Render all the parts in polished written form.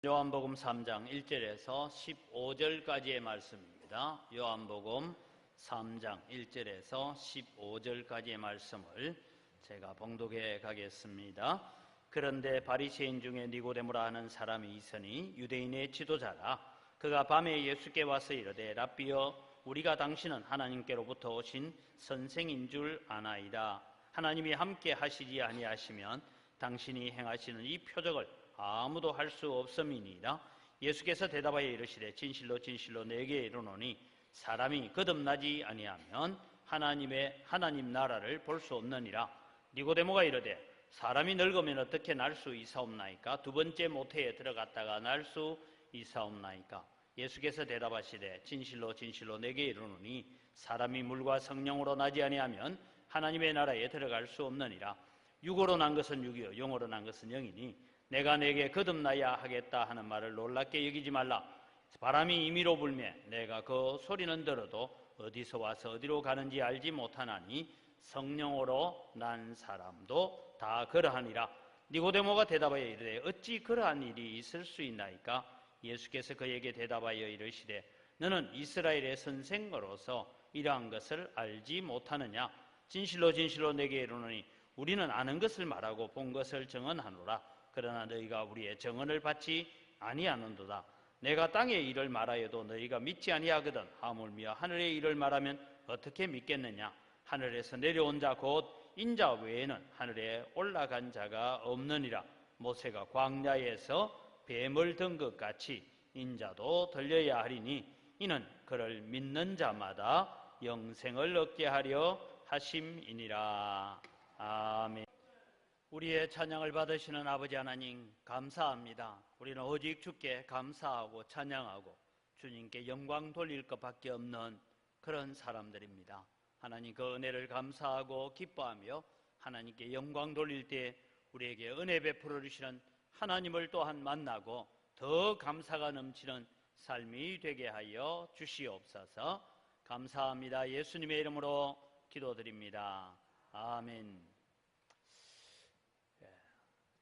요한복음 3장 1절에서 15절까지의 말씀입니다. 요한복음 3장 1절에서 15절까지의 말씀을 제가 봉독해 가겠습니다. 그런데 바리새인 중에 니고데모라 하는 사람이 있으니 유대인의 지도자라. 그가 밤에 예수께 와서 이르되 랍비여, 우리가 당신은 하나님께로부터 오신 선생인 줄 아나이다. 하나님이 함께 하시지 아니하시면 당신이 행하시는 이 표적을 아무도 할 수 없음이니이다. 예수께서 대답하여 이르시되 진실로 진실로 내게 이르노니 사람이 거듭나지 아니하면 하나님 나라를 볼 수 없느니라. 니고데모가 이르되 사람이 늙으면 어떻게 날 수 있사옵나이까? 두 번째 모태에 들어갔다가 날 수 있사옵나이까? 예수께서 대답하시되 진실로 진실로 내게 이르노니 사람이 물과 성령으로 나지 아니하면 하나님의 나라에 들어갈 수 없느니라. 육으로 난 것은 육이요 영으로 난 것은 영이니 내가 내게 거듭나야 하겠다 하는 말을 놀랍게 여기지 말라. 바람이 임의로 불매 내가 그 소리는 들어도 어디서 와서 어디로 가는지 알지 못하나니 성령으로 난 사람도 다 그러하니라. 니고데모가 대답하여 이르되 어찌 그러한 일이 있을 수 있나이까? 예수께서 그에게 대답하여 이르시되 너는 이스라엘의 선생으로서 이러한 것을 알지 못하느냐? 진실로 진실로 내게 이르노니 우리는 아는 것을 말하고 본 것을 증언하노라. 그러나 너희가 우리의 증언을 받지 아니하는도다. 내가 땅의 일을 말하여도 너희가 믿지 아니하거든 하물며 하늘의 일을 말하면 어떻게 믿겠느냐? 하늘에서 내려온 자 곧 인자 외에는 하늘에 올라간 자가 없느니라. 모세가 광야에서 뱀을 든 것 같이 인자도 들려야 하리니 이는 그를 믿는 자마다 영생을 얻게 하려 하심이니라. 아멘. 우리의 찬양을 받으시는 아버지 하나님 감사합니다. 우리는 오직 주께 감사하고 찬양하고 주님께 영광 돌릴 것밖에 없는 그런 사람들입니다. 하나님 그 은혜를 감사하고 기뻐하며 하나님께 영광 돌릴 때 우리에게 은혜 베풀어 주시는 하나님을 또한 만나고 더 감사가 넘치는 삶이 되게 하여 주시옵소서. 감사합니다. 예수님의 이름으로 기도드립니다. 아멘.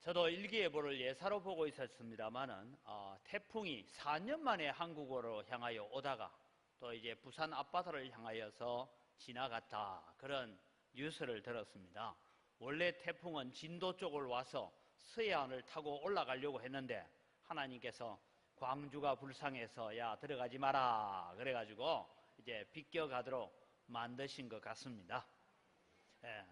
저도 일기예보를 예사로 보고 있었습니다만은 태풍이 4년 만에 한국으로 향하여 오다가 또 이제 부산 앞바다를 향하여서 지나갔다, 그런 뉴스를 들었습니다. 원래 태풍은 진도 쪽을 와서 서해안을 타고 올라가려고 했는데 하나님께서 광주가 불쌍해서 야 들어가지 마라 그래가지고 이제 비껴가도록 만드신 것 같습니다.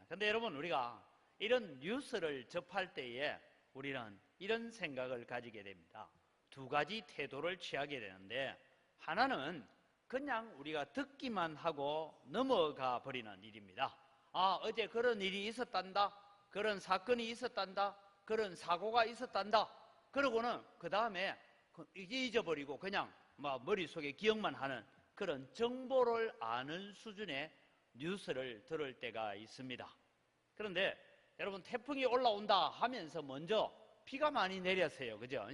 근데 여러분, 우리가 이런 뉴스를 접할 때에 우리는 이런 생각을 가지게 됩니다. 두 가지 태도를 취하게 되는데, 하나는 그냥 우리가 듣기만 하고 넘어가 버리는 일입니다. 어제 그런 일이 있었단다, 그런 사건이 있었단다, 그런 사고가 있었단다, 그러고는 그 다음에 잊어버리고 그냥 머릿속에 기억만 하는 그런 정보를 아는 수준의 뉴스를 들을 때가 있습니다. 그런데 여러분, 태풍이 올라온다 하면서 먼저 비가 많이 내렸어요. 그죠?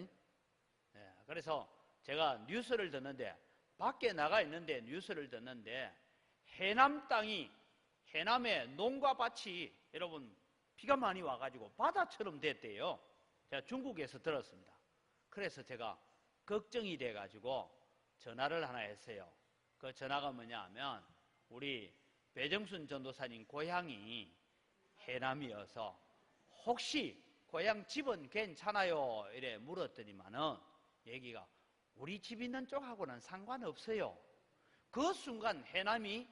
그래서 제가 뉴스를 듣는데, 밖에 나가 있는데 뉴스를 듣는데 해남 땅이, 해남의 농가 밭이 여러분 비가 많이 와가지고 바다처럼 됐대요. 제가 중국에서 들었습니다. 그래서 제가 걱정이 돼가지고 전화를 하나 했어요. 그 전화가 뭐냐 하면 우리 배정순 전도사님 고향이 해남이어서 혹시 고향 집은 괜찮아요? 이래 물었더니만은 얘기가 우리 집 있는 쪽하고는 상관없어요. 그 순간 해남이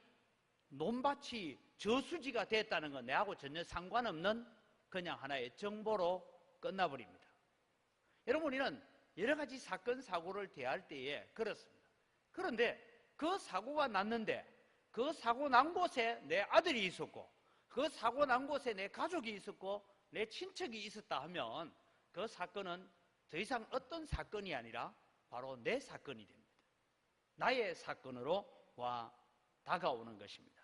논밭이 저수지가 됐다는 건 내하고 전혀 상관없는 그냥 하나의 정보로 끝나버립니다. 여러분, 우리는 여러 가지 사건 사고를 대할 때에 그렇습니다. 그런데 그 사고가 났는데 그 사고 난 곳에 내 아들이 있었고 그 사고 난 곳에 내 가족이 있었고 내 친척이 있었다 하면 그 사건은 더 이상 어떤 사건이 아니라 바로 내 사건이 됩니다. 나의 사건으로 다가오는 것입니다.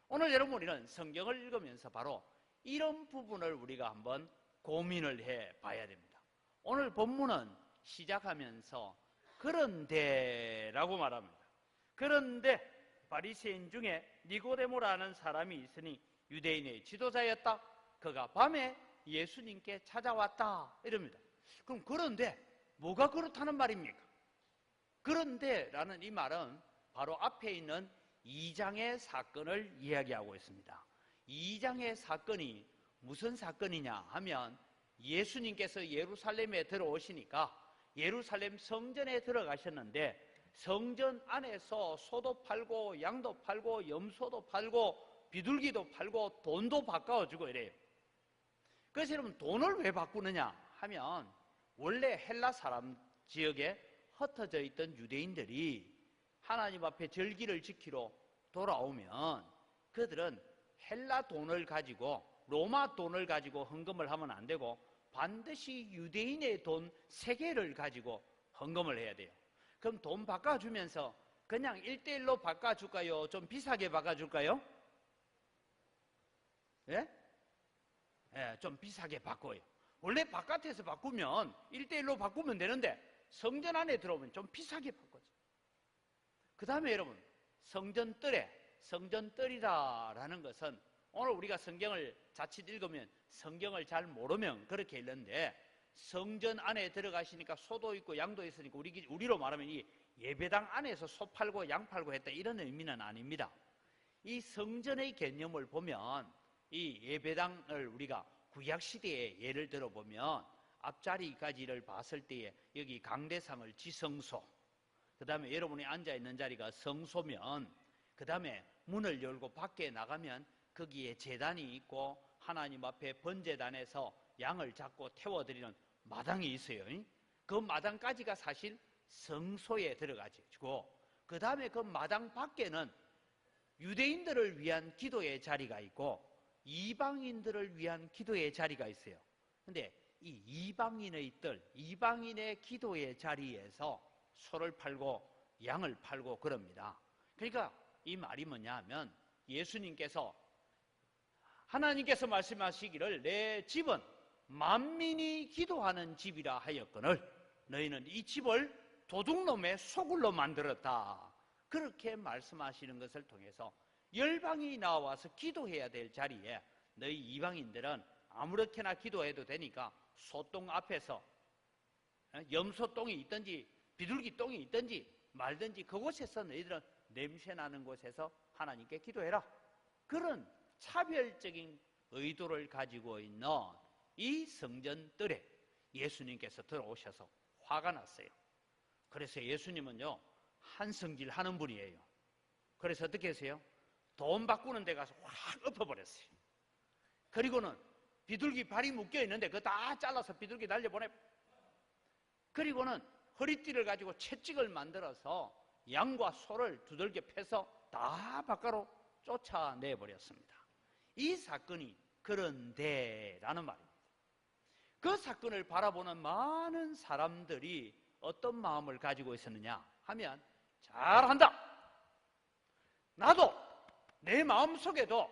오늘 여러분, 우리는 성경을 읽으면서 바로 이런 부분을 우리가 한번 고민을 해봐야 됩니다. 오늘 본문은 시작하면서 그런데라고 말합니다. 그런데 바리새인 중에 니고데모라는 사람이 있으니 유대인의 지도자였다. 그가 밤에 예수님께 찾아왔다 이럽니다. 그럼 그런데 뭐가 그렇다는 말입니까? 그런데 라는 이 말은 바로 앞에 있는 2장의 사건을 이야기하고 있습니다. 2장의 사건이 무슨 사건이냐 하면 예수님께서 예루살렘에 들어오시니까 예루살렘 성전에 들어가셨는데 성전 안에서 소도 팔고 양도 팔고 염소도 팔고 비둘기도 팔고 돈도 바꿔주고 이래요. 그래서 여러분 돈을 왜 바꾸느냐 하면 원래 헬라 사람 지역에 흩어져 있던 유대인들이 하나님 앞에 절기를 지키러 돌아오면 그들은 헬라 돈을 가지고 로마 돈을 가지고 헌금을 하면 안 되고 반드시 유대인의 돈 3개를 가지고 헌금을 해야 돼요. 그럼 돈 바꿔주면서 그냥 1대1로 바꿔줄까요? 좀 비싸게 바꿔줄까요? 예? 예, 좀 비싸게 바꿔요. 원래 바깥에서 바꾸면 1대1로 바꾸면 되는데 성전 안에 들어오면 좀 비싸게 바꿔줘. 그 다음에 여러분 성전뜰이라는 것은 오늘 우리가 성경을 자칫 읽으면 성경을 잘 모르면 그렇게 읽는데 성전 안에 들어가시니까 소도 있고 양도 있으니까 우리로 말하면 이 예배당 안에서 소 팔고 양 팔고 했다 이런 의미는 아닙니다. 이 성전의 개념을 보면 이 예배당을 우리가 구약시대에 예를 들어보면 앞자리까지를 봤을 때에 여기 강대상을 지성소, 그 다음에 여러분이 앉아있는 자리가 성소면 그 다음에 문을 열고 밖에 나가면 거기에 제단이 있고 하나님 앞에 번제단에서 양을 잡고 태워드리는 마당이 있어요. 그 마당까지가 사실 성소에 들어가지고 그 다음에 그 마당 밖에는 유대인들을 위한 기도의 자리가 있고 이방인들을 위한 기도의 자리가 있어요. 근데 이 이방인의 기도의 자리에서 소를 팔고 양을 팔고 그럽니다. 그러니까 이 말이 뭐냐 하면 하나님께서 말씀하시기를 내 집은 만민이 기도하는 집이라 하였거늘 너희는 이 집을 도둑놈의 소굴로 만들었다. 그렇게 말씀하시는 것을 통해서 열방이 나와서 기도해야 될 자리에 너희 이방인들은 아무렇게나 기도해도 되니까 소똥 앞에서 염소똥이 있든지 비둘기 똥이 있든지 말든지 그곳에서 너희들은 냄새나는 곳에서 하나님께 기도해라. 그런 차별적인 의도를 가지고 있는 이 성전뜰에 예수님께서 들어오셔서 화가 났어요. 그래서 예수님은요 한성질 하는 분이에요. 그래서 어떻게 하세요? 돈 바꾸는 데 가서 확 엎어버렸어요. 그리고는 비둘기 발이 묶여 있는데 그거 다 잘라서 비둘기 날려보내. 그리고는 허리띠를 가지고 채찍을 만들어서 양과 소를 두들겨 패서 다 바깥으로 쫓아내버렸습니다. 이 사건이 그런데라는 말입니다. 그 사건을 바라보는 많은 사람들이 어떤 마음을 가지고 있었느냐 하면 잘한다. 나도 내 마음속에도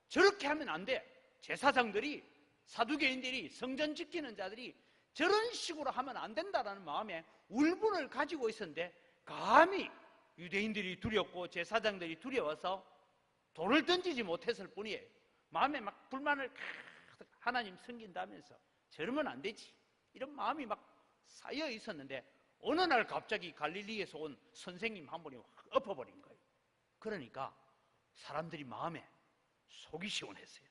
저렇게 하면 안 돼. 제사장들이 사두개인들이 성전 지키는 자들이 저런 식으로 하면 안 된다라는 마음에 울분을 가지고 있었는데 감히 유대인들이 두렵고 제사장들이 두려워서 돌을 던지지 못했을 뿐이에요. 마음에 막 불만을 하나님 섬긴다면서 저러면 안 되지 이런 마음이 막 쌓여 있었는데 어느 날 갑자기 갈릴리에서 온 선생님 한 분이 확 엎어버린 거예요. 그러니까 사람들이 마음에 속이 시원했어요.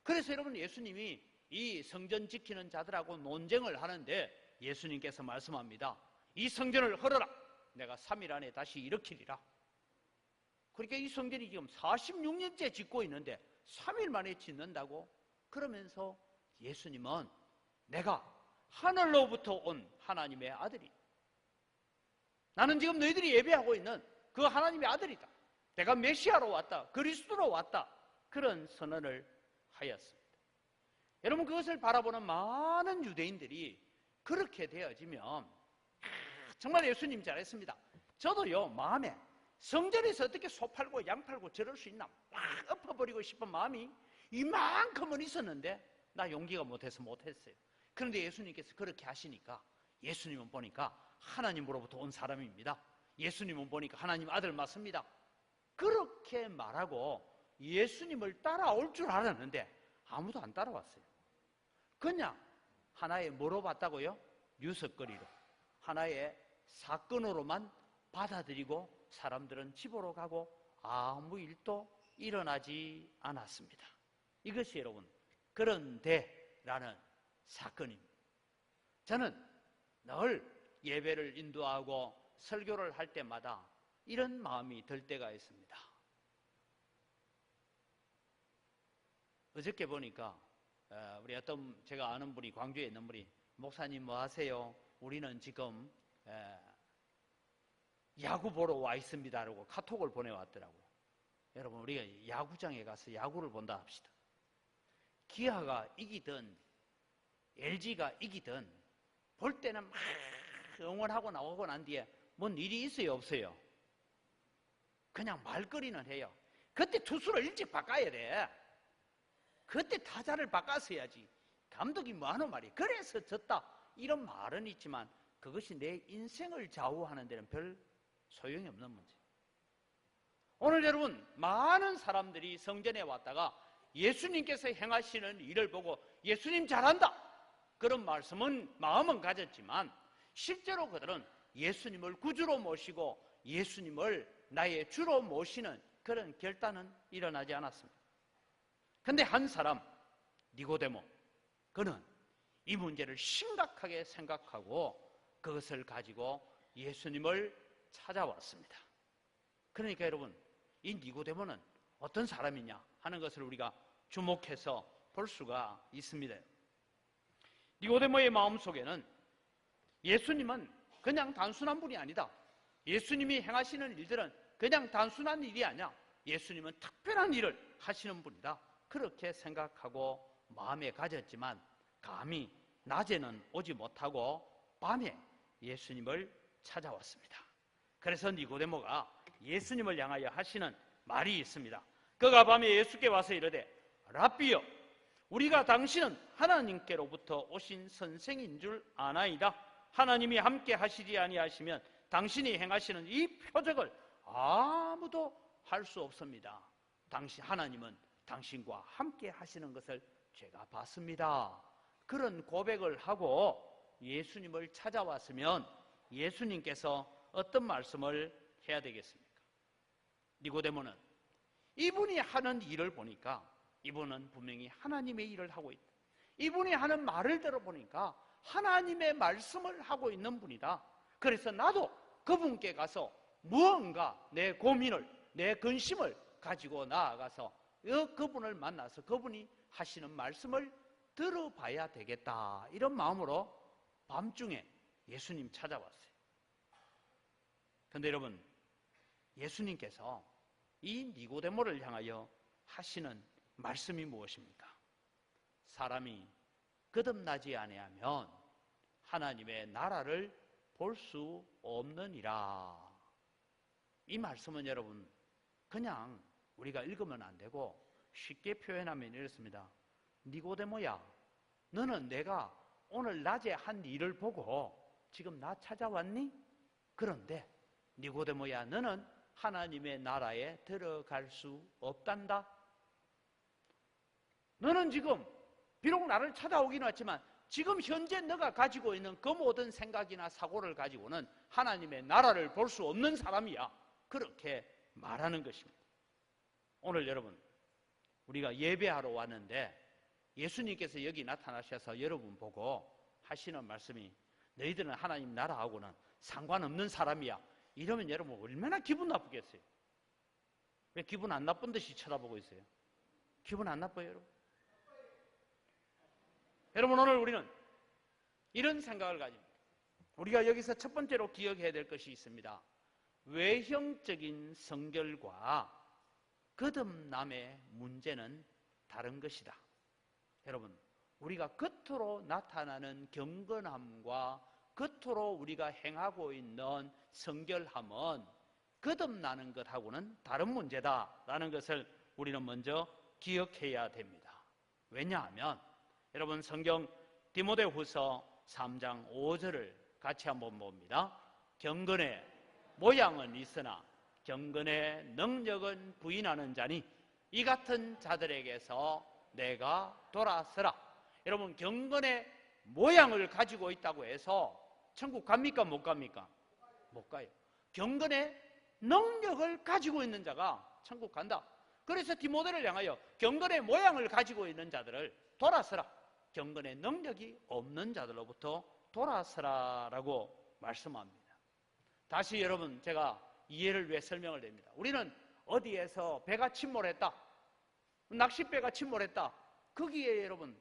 그래서 여러분 예수님이 이 성전 지키는 자들하고 논쟁을 하는데 예수님께서 말씀합니다. 이 성전을 헐어라. 내가 3일 안에 다시 일으키리라. 그러니까 이 성전이 지금 46년째 짓고 있는데 3일 만에 짓는다고? 그러면서 예수님은 내가 하늘로부터 온 하나님의 아들이, 나는 지금 너희들이 예배하고 있는 그 하나님의 아들이다. 내가 메시아로 왔다. 그리스도로 왔다. 그런 선언을 하였습니다. 여러분 그것을 바라보는 많은 유대인들이 그렇게 되어지면 정말 예수님 잘했습니다. 저도요 마음에 성전에서 어떻게 소 팔고 양 팔고 저럴 수 있나 막 엎어버리고 싶은 마음이 이만큼은 있었는데 나 용기가 못했어요. 그런데 예수님께서 그렇게 하시니까 예수님은 보니까 하나님으로부터 온 사람입니다. 예수님은 보니까 하나님 아들 맞습니다. 그렇게 말하고 예수님을 따라올 줄 알았는데 아무도 안 따라왔어요. 그냥 하나의 뭐로 봤다고요? 뉴스거리로, 하나의 사건으로만 받아들이고 사람들은 집으로 가고 아무 일도 일어나지 않았습니다. 이것이 여러분 그런데라는 사건입니다. 저는 늘 예배를 인도하고 설교를 할 때마다 이런 마음이 들 때가 있습니다. 어저께 보니까 우리 어떤 제가 아는 분이, 광주에 있는 분이, 목사님 뭐 하세요? 우리는 지금 야구 보러 와 있습니다라고 카톡을 보내왔더라고요. 여러분, 우리가 야구장에 가서 야구를 본다 합시다. 기아가 이기든 LG가 이기든 볼 때는 막 응원하고 나오고 난 뒤에 뭔 일이 있어요, 없어요? 그냥 말거리는 해요. 그때 투수를 일찍 바꿔야 돼. 그때 타자를 바꿨어야지. 감독이 뭐하는 말이야. 그래서 졌다, 이런 말은 있지만 그것이 내 인생을 좌우하는 데는 별 소용이 없는 문제. 오늘 여러분, 많은 사람들이 성전에 왔다가 예수님께서 행하시는 일을 보고 예수님 잘한다, 그런 마음은 가졌지만 실제로 그들은 예수님을 구주로 모시고 예수님을 나의 주로 모시는 그런 결단은 일어나지 않았습니다. 그런데 한 사람, 니고데모, 그는 이 문제를 심각하게 생각하고 그것을 가지고 예수님을 찾아왔습니다. 그러니까 여러분, 이 니고데모는 어떤 사람이냐 하는 것을 우리가 주목해서 볼 수가 있습니다. 니고데모의 마음속에는 예수님은 그냥 단순한 분이 아니다. 예수님이 행하시는 일들은 그냥 단순한 일이 아니야. 예수님은 특별한 일을 하시는 분이다. 그렇게 생각하고 마음에 가졌지만 감히 낮에는 오지 못하고 밤에 예수님을 찾아왔습니다. 그래서 니고데모가 예수님을 향하여 하시는 말이 있습니다. 그가 밤에 예수께 와서 이르되, 랍비여, 우리가 당신은 하나님께로부터 오신 선생인 줄 아나이다. 하나님이 함께 하시지 아니하시면 당신이 행하시는 이 표적을 아무도 할 수 없습니다. 하나님은 당신과 함께 하시는 것을 제가 봤습니다. 그런 고백을 하고 예수님을 찾아왔으면 예수님께서 어떤 말씀을 해야 되겠습니까? 니고데모는 이분이 하는 일을 보니까 이분은 분명히 하나님의 일을 하고 있다. 이분이 하는 말을 들어보니까 하나님의 말씀을 하고 있는 분이다. 그래서 나도 그분께 가서 무언가 내 고민을, 내 근심을 가지고 나아가서 그분을 만나서 그분이 하시는 말씀을 들어봐야 되겠다, 이런 마음으로 밤중에 예수님 찾아왔어요. 그런데 여러분, 예수님께서 이 니고데모를 향하여 하시는 말씀이 무엇입니까? 사람이 거듭나지 아니하면 하나님의 나라를 볼 수 없느니라. 이 말씀은 여러분 그냥 우리가 읽으면 안 되고 쉽게 표현하면 이렇습니다. 니고데모야, 너는 내가 오늘 낮에 한 일을 보고 지금 나 찾아왔니? 그런데 니고데모야, 너는 하나님의 나라에 들어갈 수 없단다. 너는 지금 비록 나를 찾아오긴 왔지만 지금 현재 너가 가지고 있는 그 모든 생각이나 사고를 가지고는 하나님의 나라를 볼 수 없는 사람이야. 그렇게 말하는 것입니다. 오늘 여러분, 우리가 예배하러 왔는데 예수님께서 여기 나타나셔서 여러분 보고 하시는 말씀이 너희들은 하나님 나라하고는 상관없는 사람이야, 이러면 여러분 얼마나 기분 나쁘겠어요? 왜 기분 안 나쁜 듯이 쳐다보고 있어요? 기분 안 나빠요, 여러분? 여러분, 오늘 우리는 이런 생각을 가집니다. 우리가 여기서 첫 번째로 기억해야 될 것이 있습니다. 외형적인 성결과 거듭남의 문제는 다른 것이다. 여러분, 우리가 겉으로 나타나는 경건함과 겉으로 우리가 행하고 있는 성결함은 거듭나는 것하고는 다른 문제다라는 것을 우리는 먼저 기억해야 됩니다. 왜냐하면 여러분, 성경 디모데후서 3장 5절을 같이 한번 봅니다. 경건의 모양은 있으나 경건의 능력은 부인하는 자니 이 같은 자들에게서 내가 돌아서라. 여러분, 경건의 모양을 가지고 있다고 해서 천국 갑니까? 못 갑니까? 못 가요. 경건의 능력을 가지고 있는 자가 천국 간다. 그래서 디모데를 향하여 경건의 모양을 가지고 있는 자들을 돌아서라, 경건의 능력이 없는 자들로부터 돌아서라라고 말씀합니다. 다시 여러분, 제가 이해를 위해 설명을 드립니다. 우리는 어디에서 배가 침몰했다, 낚싯배가 침몰했다, 거기에 여러분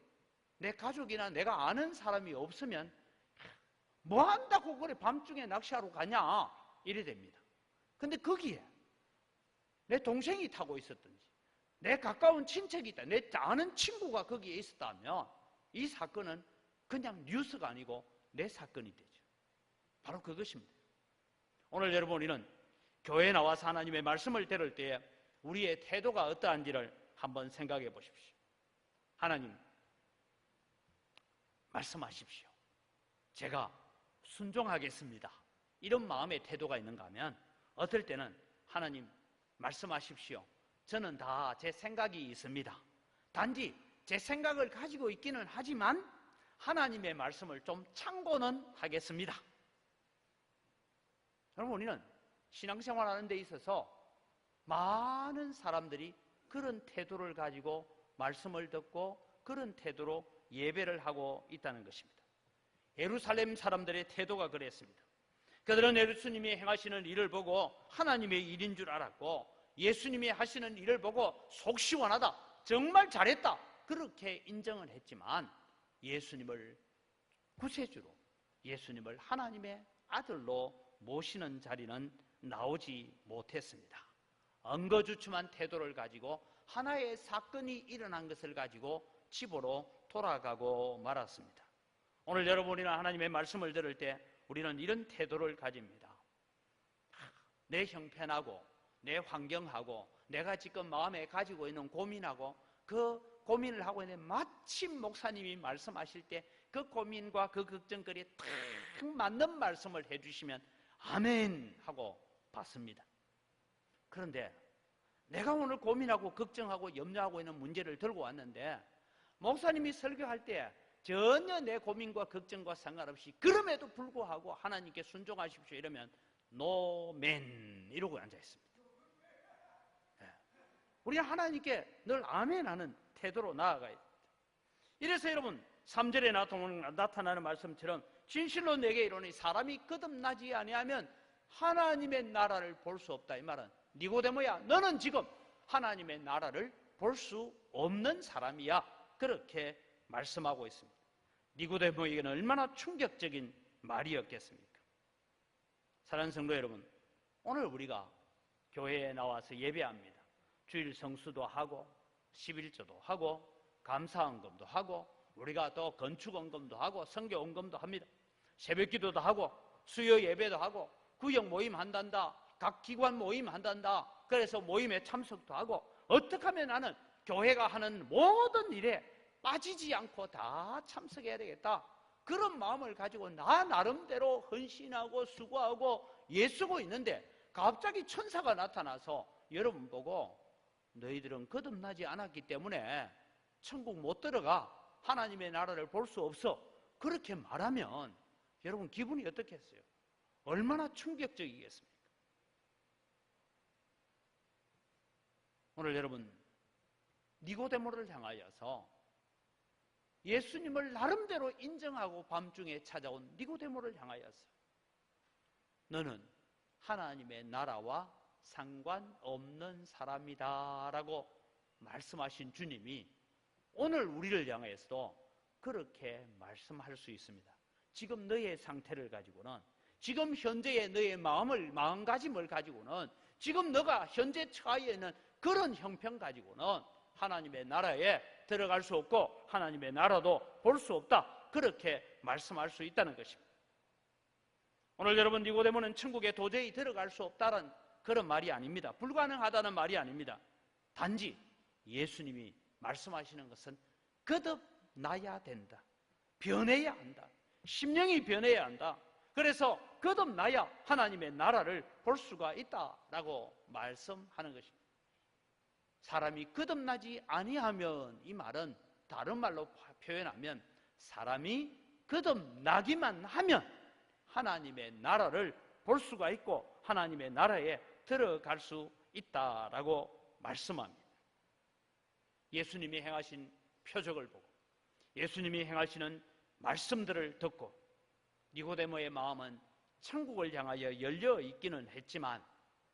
내 가족이나 내가 아는 사람이 없으면 뭐 한다고 그래 밤중에 낚시하러 가냐 이래 됩니다. 근데 거기에 내 동생이 타고 있었든지 내 가까운 친척이 있다, 내 아는 친구가 거기에 있었다면 이 사건은 그냥 뉴스가 아니고 내 사건이 되죠. 바로 그것입니다. 오늘 여러분, 우리는 교회에 나와서 하나님의 말씀을 들을 때에 우리의 태도가 어떠한지를 한번 생각해 보십시오. 하나님 말씀하십시오, 제가 순종하겠습니다, 이런 마음의 태도가 있는가 하면, 어떨 때는 하나님 말씀하십시오, 저는 다 제 생각이 있습니다, 단지 제 생각을 가지고 있기는 하지만 하나님의 말씀을 좀 참고는 하겠습니다. 여러분, 우리는 신앙생활하는 데 있어서 많은 사람들이 그런 태도를 가지고 말씀을 듣고 그런 태도로 예배를 하고 있다는 것입니다. 예루살렘 사람들의 태도가 그랬습니다. 그들은 예수님이 행하시는 일을 보고 하나님의 일인 줄 알았고, 예수님이 하시는 일을 보고 속 시원하다, 정말 잘했다, 그렇게 인정을 했지만 예수님을 구세주로, 예수님을 하나님의 아들로 모시는 자리는 나오지 못했습니다. 엉거주춤한 태도를 가지고 하나의 사건이 일어난 것을 가지고 집으로 돌아가고 말았습니다. 오늘 여러분이나 하나님의 말씀을 들을 때 우리는 이런 태도를 가집니다. 내 형편하고 내 환경하고 내가 지금 마음에 가지고 있는 고민하고 그 고민을 하고 있는데 마침 목사님이 말씀하실 때 그 고민과 그 걱정거리에 딱 맞는 말씀을 해주시면 아멘 하고 받습니다. 그런데 내가 오늘 고민하고 걱정하고 염려하고 있는 문제를 들고 왔는데 목사님이 설교할 때 전혀 내 고민과 걱정과 상관없이 그럼에도 불구하고 하나님께 순종하십시오 이러면 노맨 이러고 앉아있습니다. 우리가 하나님께 늘 아멘하는 태도로 나아가야 됩니다. 이래서 여러분 3절에 나타나는 말씀처럼 진실로 내게 이르노니 사람이 거듭나지 아니하면 하나님의 나라를 볼 수 없다. 이 말은 니고데모야, 너는 지금 하나님의 나라를 볼 수 없는 사람이야, 그렇게 말씀하고 있습니다. 니고데모에게는 얼마나 충격적인 말이었겠습니까? 사랑하는 성도 여러분, 오늘 우리가 교회에 나와서 예배합니다. 주일 성수도 하고 11조도 하고 감사헌금도 하고 우리가 또 건축헌금도 하고 선교헌금도 합니다. 새벽기도도 하고 수요 예배도 하고 구역 모임 한단다, 각 기관 모임 한단다, 그래서 모임에 참석도 하고 어떻게 하면 나는 교회가 하는 모든 일에 빠지지 않고 다 참석해야 되겠다, 그런 마음을 가지고 나 나름대로 헌신하고 수고하고 애쓰고 있는데 갑자기 천사가 나타나서 여러분 보고 너희들은 거듭나지 않았기 때문에 천국 못 들어가, 하나님의 나라를 볼 수 없어, 그렇게 말하면 여러분 기분이 어떻겠어요? 얼마나 충격적이겠습니까? 오늘 여러분 니고데모를 향하여서 예수님을 나름대로 인정하고 밤중에 찾아온 니고데모를 향하여서 너는 하나님의 나라와 상관없는 사람이다 라고 말씀하신 주님이 오늘 우리를 향해서도 그렇게 말씀할 수 있습니다. 지금 너의 상태를 가지고는, 지금 현재의 너의 마음가짐을 가지고는, 지금 너가 현재 처해 있는 그런 형편 가지고는 하나님의 나라에 들어갈 수 없고 하나님의 나라도 볼 수 없다, 그렇게 말씀할 수 있다는 것입니다. 오늘 여러분 니고데모는 천국에 도저히 들어갈 수 없다는 그런 말이 아닙니다. 불가능하다는 말이 아닙니다. 단지 예수님이 말씀하시는 것은 거듭나야 된다, 변해야 한다, 심령이 변해야 한다, 그래서 거듭나야 하나님의 나라를 볼 수가 있다라고 말씀하는 것입니다. 사람이 거듭나지 아니하면, 이 말은 다른 말로 표현하면 사람이 거듭나기만 하면 하나님의 나라를 볼 수가 있고 하나님의 나라에 들어갈 수 있다라고 말씀합니다. 예수님이 행하신 표적을 보고 예수님이 행하시는 말씀들을 듣고 니고데모의 마음은 천국을 향하여 열려 있기는 했지만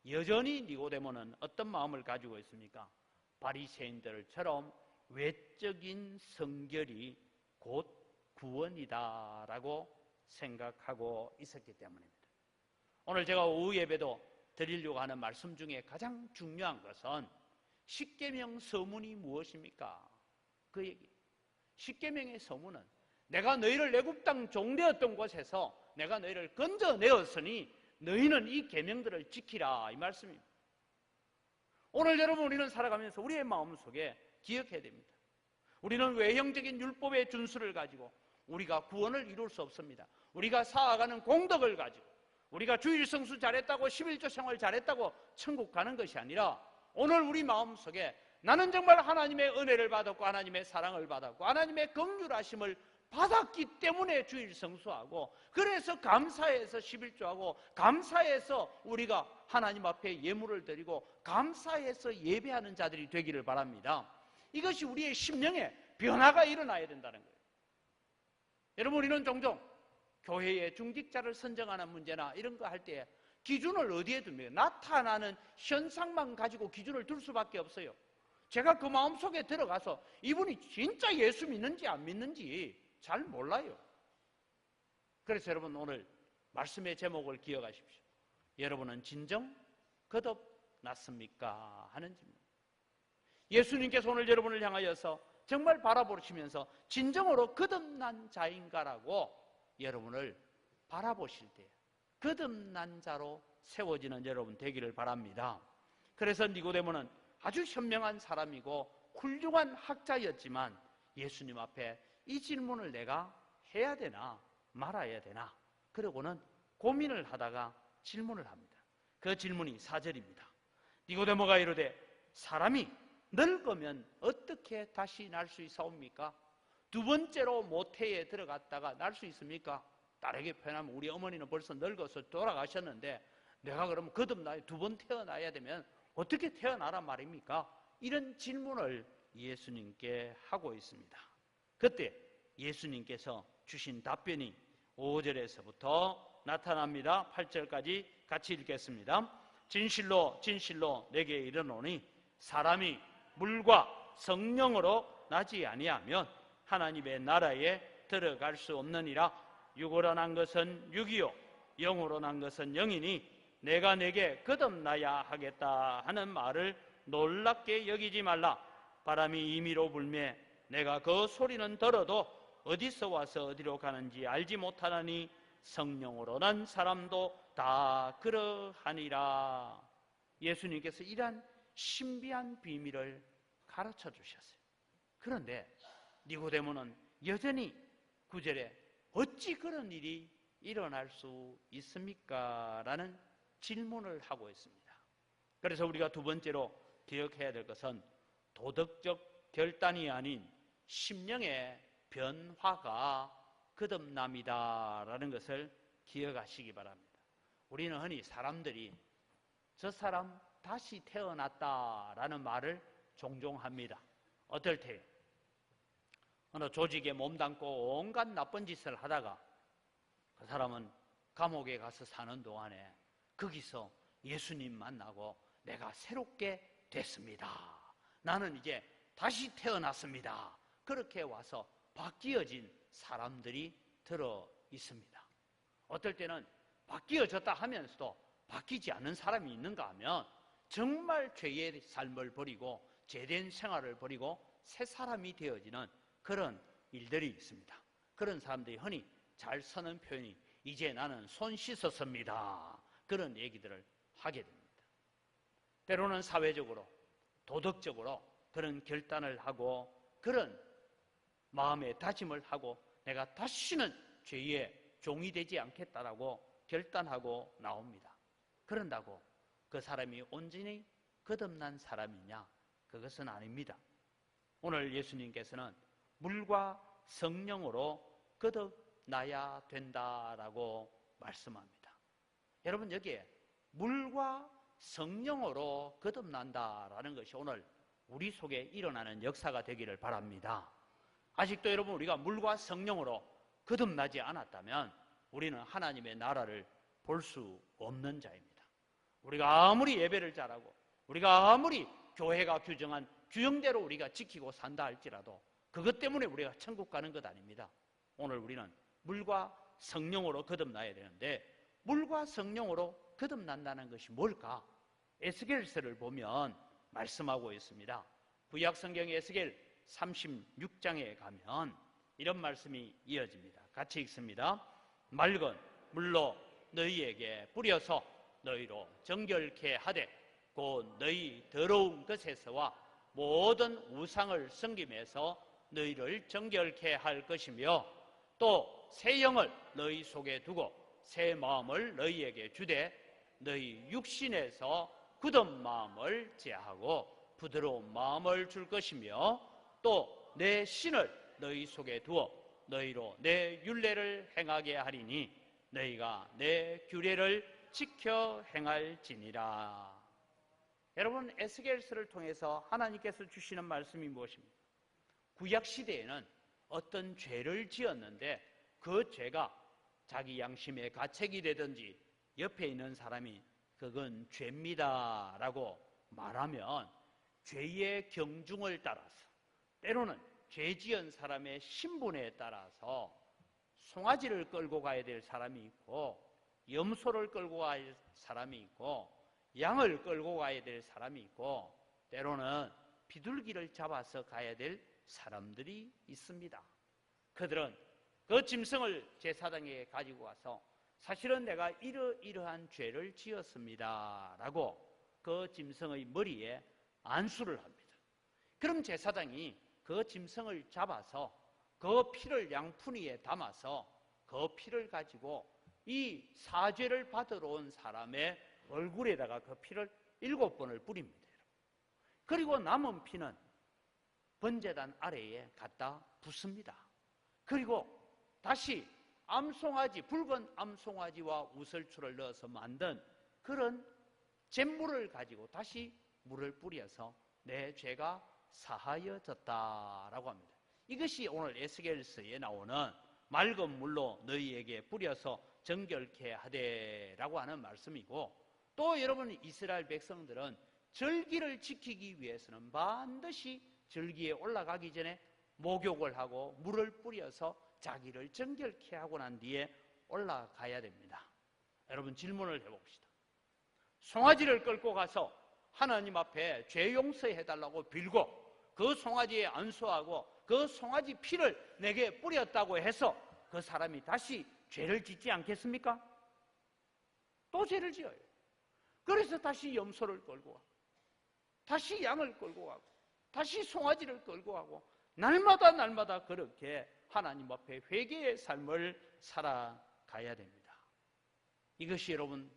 여전히 니고데모는 어떤 마음을 가지고 있습니까? 바리새인들처럼 외적인 성결이 곧 구원이다라고 생각하고 있었기 때문입니다. 오늘 제가 오후 예배도 드리려고 하는 말씀 중에 가장 중요한 것은 십계명 서문이 무엇입니까? 그 얘기. 십계명의 서문은 내가 너희를 애굽 땅 종되었던 곳에서 내가 너희를 건져내었으니 너희는 이 계명들을 지키라, 이 말씀입니다. 오늘 여러분, 우리는 살아가면서 우리의 마음속에 기억해야 됩니다. 우리는 외형적인 율법의 준수를 가지고 우리가 구원을 이룰 수 없습니다. 우리가 쌓아가는 공덕을 가지고 우리가 주일 성수 잘했다고 11조 생활 잘했다고 천국 가는 것이 아니라 오늘 우리 마음속에 나는 정말 하나님의 은혜를 받았고 하나님의 사랑을 받았고 하나님의 긍휼하심을 받았기 때문에 주일 성수하고 그래서 감사해서 11조하고 감사해서 우리가 하나님 앞에 예물을 드리고 감사해서 예배하는 자들이 되기를 바랍니다. 이것이 우리의 심령에 변화가 일어나야 된다는 거예요. 여러분, 우리는 종종 교회의 중직자를 선정하는 문제나 이런 거 할 때 기준을 어디에 둡니까? 나타나는 현상만 가지고 기준을 둘 수밖에 없어요. 제가 그 마음속에 들어가서 이분이 진짜 예수 믿는지 안 믿는지 잘 몰라요. 그래서 여러분, 오늘 말씀의 제목을 기억하십시오. 여러분은 진정 거듭났습니까? 하는 질문. 예수님께서 오늘 여러분을 향하여서 정말 바라보시면서 진정으로 거듭난 자인가라고 여러분을 바라보실 때 거듭난 자로 세워지는 여러분 되기를 바랍니다. 그래서 니고데모는 아주 현명한 사람이고 훌륭한 학자였지만 예수님 앞에 이 질문을 내가 해야 되나 말아야 되나 그러고는 고민을 하다가 질문을 합니다. 그 질문이 4절입니다. 니고데모가 이르되 사람이 늙으면 어떻게 다시 날 수 있사옵니까? 두 번째로 모태에 들어갔다가 날 수 있습니까? 다르게 표현하면 우리 어머니는 벌써 늙어서 돌아가셨는데 내가 그러면 거듭나야 두 번 태어나야 되면 어떻게 태어나란 말입니까? 이런 질문을 예수님께 하고 있습니다. 그때 예수님께서 주신 답변이 5절에서부터 나타납니다. 8절까지 같이 읽겠습니다. 진실로 진실로 내게 이르노니 사람이 물과 성령으로 나지 아니하면 하나님의 나라에 들어갈 수 없느니라. 육으로 난 것은 육이요 영으로 난 것은 영이니 내가 내게 거듭나야 하겠다 하는 말을 놀랍게 여기지 말라. 바람이 임의로 불매 내가 그 소리는 들어도 어디서 와서 어디로 가는지 알지 못하나니 성령으로 난 사람도 다 그러하니라. 예수님께서 이러한 신비한 비밀을 가르쳐 주셨어요. 그런데 니고데모는 여전히 9절에 어찌 그런 일이 일어날 수 있습니까? 라는 질문을 하고 있습니다. 그래서 우리가 두 번째로 기억해야 될 것은 도덕적 결단이 아닌 심령의 변화가 거듭남이다라는 것을 기억하시기 바랍니다. 우리는 흔히 사람들이 저 사람 다시 태어났다라는 말을 종종 합니다. 어떨 때요? 어느 조직에 몸담고 온갖 나쁜 짓을 하다가 그 사람은 감옥에 가서 사는 동안에 거기서 예수님 만나고 내가 새롭게 됐습니다. 나는 이제 다시 태어났습니다. 그렇게 와서 바뀌어진 사람들이 들어 있습니다. 어떨 때는 바뀌어졌다 하면서도 바뀌지 않는 사람이 있는가 하면 정말 죄의 삶을 버리고 죄된 생활을 버리고 새 사람이 되어지는 그런 일들이 있습니다. 그런 사람들이 흔히 잘 쓰는 표현이 이제 나는 손 씻었습니다. 그런 얘기들을 하게 됩니다. 때로는 사회적으로 도덕적으로 그런 결단을 하고 그런 마음의 다짐을 하고 내가 다시는 죄의 종이 되지 않겠다라고 결단하고 나옵니다. 그런다고 그 사람이 온전히 거듭난 사람이냐? 그것은 아닙니다. 오늘 예수님께서는 물과 성령으로 거듭 거듭나야 된다라고 말씀합니다. 여러분, 여기에 물과 성령으로 거듭난다라는 것이 오늘 우리 속에 일어나는 역사가 되기를 바랍니다. 아직도 여러분, 우리가 물과 성령으로 거듭나지 않았다면 우리는 하나님의 나라를 볼 수 없는 자입니다. 우리가 아무리 예배를 잘하고 우리가 아무리 교회가 규정한 규정대로 우리가 지키고 산다 할지라도 그것 때문에 우리가 천국 가는 것 아닙니다. 오늘 우리는 물과 성령으로 거듭나야 되는데, 물과 성령으로 거듭난다는 것이 뭘까? 에스겔서를 보면 말씀하고 있습니다. 구약 성경 에스겔 36장에 가면 이런 말씀이 이어집니다. 같이 읽습니다. 맑은 물로 너희에게 뿌려서 너희로 정결케 하되 곧 너희 더러운 것에서와 모든 우상을 섬김에서 너희를 정결케 할 것이며, 또 새 영을 너희 속에 두고 새 마음을 너희에게 주되 너희 육신에서 굳은 마음을 제하고 부드러운 마음을 줄 것이며, 또 내 신을 너희 속에 두어 너희로 내 율례를 행하게 하리니 너희가 내 규례를 지켜 행할지니라. 여러분, 에스겔서를 통해서 하나님께서 주시는 말씀이 무엇입니까? 구약 시대에는 어떤 죄를 지었는데 그 죄가 자기 양심의 가책이 되든지 옆에 있는 사람이 그건 죄입니다 라고 말하면 죄의 경중을 따라서, 때로는 죄 지은 사람의 신분에 따라서 송아지를 끌고 가야 될 사람이 있고, 염소를 끌고 가야 될 사람이 있고, 양을 끌고 가야 될 사람이 있고, 때로는 비둘기를 잡아서 가야 될 사람들이 있습니다. 그들은 그 짐승을 제사장에게 가지고 와서 사실은 내가 이러이러한 죄를 지었습니다 라고 그 짐승의 머리에 안수를 합니다. 그럼 제사장이 그 짐승을 잡아서 그 피를 양푼위에 담아서 그 피를 가지고 이 사죄를 받으러 온 사람의 얼굴에다가 그 피를 7번을 뿌립니다. 그리고 남은 피는 번제단 아래에 갖다 붓습니다. 그리고 다시 암송아지, 붉은 암송아지와 우설초를 넣어서 만든 그런 잿물을 가지고 다시 물을 뿌려서 내 죄가 사하여졌다라고 합니다. 이것이 오늘 에스겔서에 나오는 맑은 물로 너희에게 뿌려서 정결케 하되라고 하는 말씀이고, 또 여러분, 이스라엘 백성들은 절기를 지키기 위해서는 반드시 절기에 올라가기 전에 목욕을 하고 물을 뿌려서 자기를 정결케 하고 난 뒤에 올라가야 됩니다. 여러분, 질문을 해봅시다. 송아지를 끌고 가서 하나님 앞에 죄 용서해달라고 빌고 그 송아지에 안수하고 그 송아지 피를 내게 뿌렸다고 해서 그 사람이 다시 죄를 짓지 않겠습니까? 또 죄를 지어요. 그래서 다시 염소를 끌고 가고 다시 양을 끌고 가고 다시 송아지를 끌고 가고 날마다 그렇게 하나님 앞에 회개의 삶을 살아가야 됩니다. 이것이 여러분,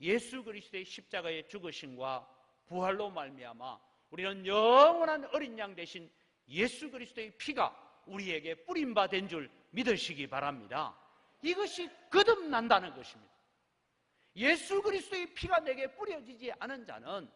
예수 그리스도의 십자가의 죽으심과 부활로 말미암아 우리는 영원한 어린 양 대신 예수 그리스도의 피가 우리에게 뿌린 바 된 줄 믿으시기 바랍니다. 이것이 거듭난다는 것입니다. 예수 그리스도의 피가 내게 뿌려지지 않은 자는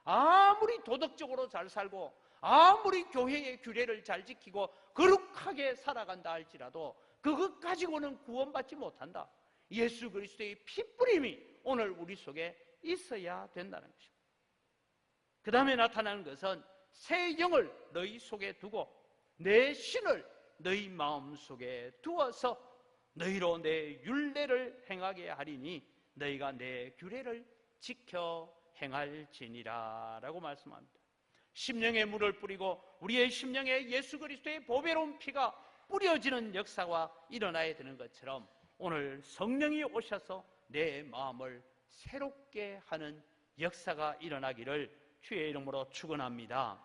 아무리 도덕적으로 잘 살고 아무리 교회의 규례를 잘 지키고 거룩하게 살아간다 할지라도 그것 가지고는 구원받지 못한다. 예수 그리스도의 피뿌림이 오늘 우리 속에 있어야 된다는 것입니다. 그 다음에 나타나는 것은 새 영을 너희 속에 두고 내 신을 너희 마음속에 두어서 너희로 내 율례를 행하게 하리니 너희가 내 규례를 지켜 행할지니라 라고 말씀합니다. 심령의 물을 뿌리고 우리의 심령에 예수 그리스도의 보배로운 피가 뿌려지는 역사가 일어나야 되는 것처럼 오늘 성령이 오셔서 내 마음을 새롭게 하는 역사가 일어나기를 주의 이름으로 축원합니다.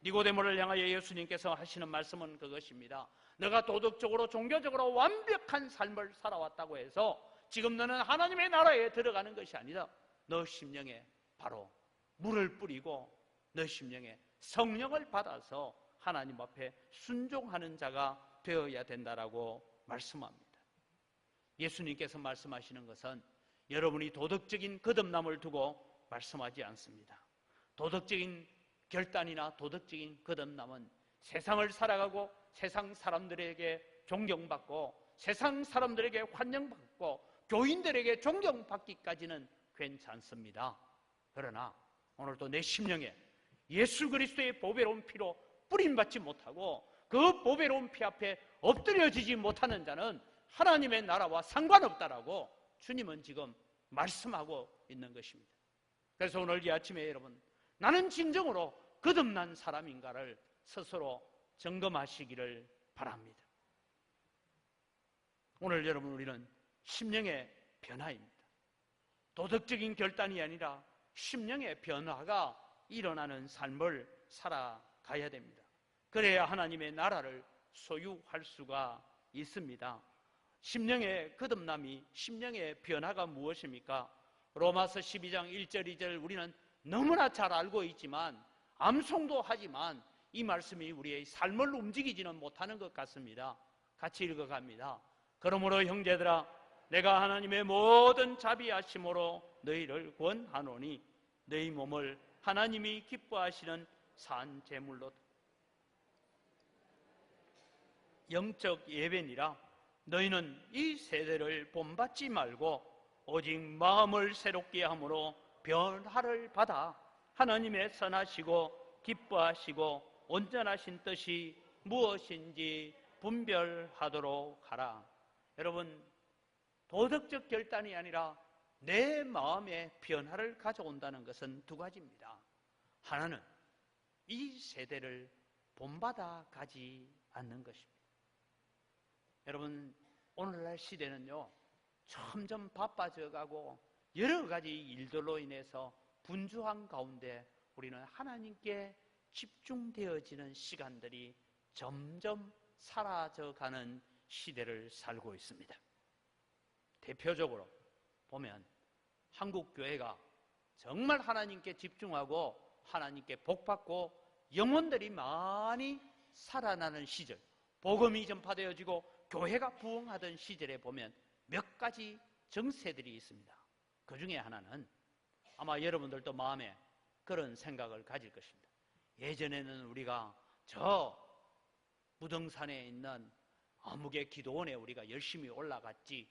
니고데모를 향하여 예수님께서 하시는 말씀은 그것입니다. 너가 도덕적으로 종교적으로 완벽한 삶을 살아왔다고 해서 지금 너는 하나님의 나라에 들어가는 것이 아니다. 너 심령에 바로 물을 뿌리고 너 심령에 성령을 받아서 하나님 앞에 순종하는 자가 되어야 된다라고 말씀합니다. 예수님께서 말씀하시는 것은 여러분이 도덕적인 거듭남을 두고 말씀하지 않습니다. 도덕적인 결단이나 도덕적인 거듭남은 세상을 살아가고 세상 사람들에게 존경받고 세상 사람들에게 환영받고 교인들에게 존경받기까지는 괜찮습니다. 그러나 오늘도 내 심령에 예수 그리스도의 보배로운 피로 뿌림받지 못하고 그 보배로운 피 앞에 엎드려지지 못하는 자는 하나님의 나라와 상관없다라고 주님은 지금 말씀하고 있는 것입니다. 그래서 오늘 이 아침에 여러분, 나는 진정으로 거듭난 사람인가를 스스로 점검하시기를 바랍니다. 오늘 여러분, 우리는 심령의 변화입니다. 도덕적인 결단이 아니라 심령의 변화가 일어나는 삶을 살아가야 됩니다. 그래야 하나님의 나라를 소유할 수가 있습니다. 심령의 거듭남이, 심령의 변화가 무엇입니까? 로마서 12장 1절 2절 우리는 너무나 잘 알고 있지만, 암송도 하지만 이 말씀이 우리의 삶을 움직이지는 못하는 것 같습니다. 같이 읽어갑니다. 그러므로 형제들아, 내가 하나님의 모든 자비하심으로 너희를 권하노니 너희 몸을 하나님이 기뻐하시는 산 제물로, 영적 예배니라. 너희는 이 세대를 본받지 말고 오직 마음을 새롭게 함으로 변화를 받아 하나님의 선하시고 기뻐하시고 온전하신 뜻이 무엇인지 분별하도록 하라. 여러분, 도덕적 결단이 아니라 내 마음의 변화를 가져온다는 것은 두 가지입니다. 하나는 이 세대를 본받아 가지 않는 것입니다. 여러분, 오늘날 시대는요, 점점 바빠져 가고 여러 가지 일들로 인해서 분주한 가운데 우리는 하나님께 집중되어지는 시간들이 점점 사라져가는 시대를 살고 있습니다. 대표적으로 보면 한국 교회가 정말 하나님께 집중하고 하나님께 복받고 영혼들이 많이 살아나는 시절, 복음이 전파되어지고 교회가 부흥하던 시절에 보면 몇 가지 정세들이 있습니다. 그 중에 하나는 아마 여러분들도 마음에 그런 생각을 가질 것입니다. 예전에는 우리가 저 무등산에 있는 어묵의 기도원에 우리가 열심히 올라갔지,